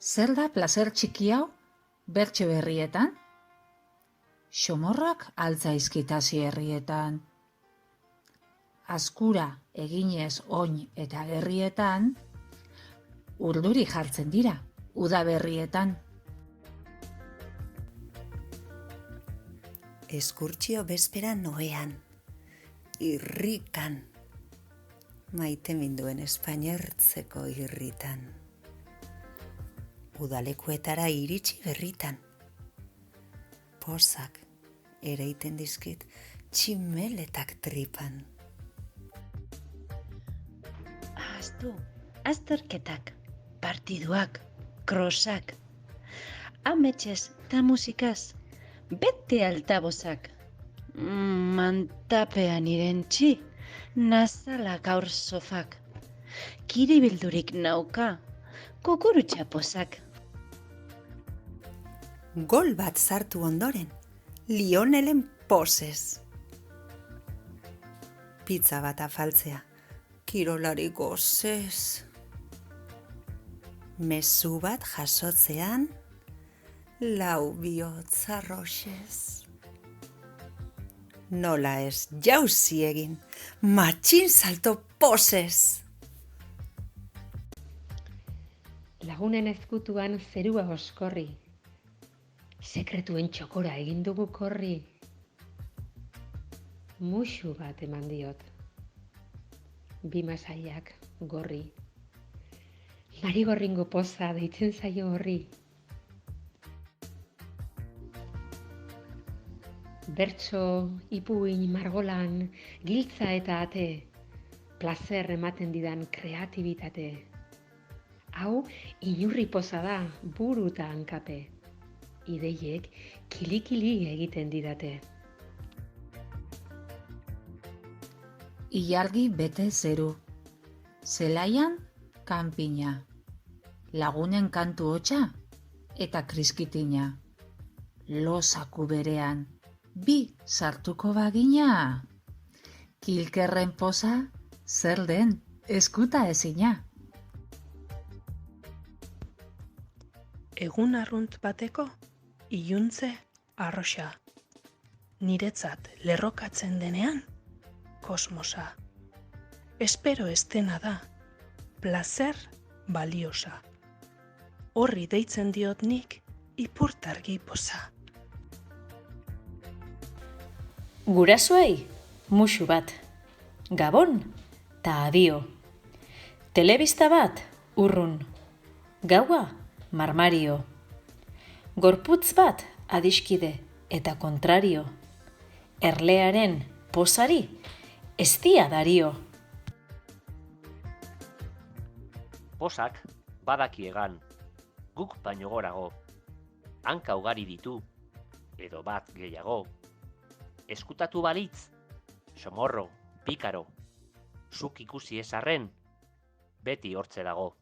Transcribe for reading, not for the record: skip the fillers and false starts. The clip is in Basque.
Zer da plazer txiki hau bertxe berrietan? Xomorrak altzaizkitasi herrietan. Azkura eginez oin eta gerrietan, urduri jartzen dira, udaberrietan. Eskurtsio bezpera noean, irrikan, maite minduen espainertzeko irritan. Udalekuetara iritsi berritan, pozak ereiten dizkit tximeletak tripan. Ahaztu, azterketak, partiduak, krosak, ametsez eta musikaz, bete altabozak. Mantapean irentxi, nazala gaur sofak. Kiribildurik nauka, kukurutxa pozak. Gol bat sartu ondoren, Lionelen posez. Pizza bat afaltzea, kirolari gozez. Mezu bat jasotzean, lau bihotz arroxez. Nola ez jauzi egin, matxin salto posez. Lagunen ezkutuan zerua oskorri. Sekretuen txokora egin dugu korri. Muxu bat eman diot. Bi masaiak gorri. Marigorringo poza deitzen zaio horri. Bertso, ipuin, margolan, giltza eta ate, plazer ematen didan kreatibitate. Hau inurri poza da, buru eta hankape. Ideiek kili-kili egiten didate. Ilargi bete zeru. Zelaian, kanpina. Lagunen kantu hotsa eta kriskitina. Lozaku berean, bi sartuko bagina. Kilkerren poza, zer den, eskuta ezina. Egun arrunt bateko, iluntze arroxa. Niretzat lerrokatzen denean, kosmosa. Espero estena da, plazer baliosa. Horri deitzen diot nik ipurtargi poza. Gurasoei, musu bat. Gabon, ta adio. Telebista bat, urrun. Gaua, marmario. Gorputz bat, adiskide eta kontrario. Erlearen posari, ez dia dario. Posak badaki egan, guk baino gorago. Hanka ugari ditu, edo bat gehiago. Eskutatu balitz, xomorro, pikaro. Zuk ikusi ez arren, beti hortze dago.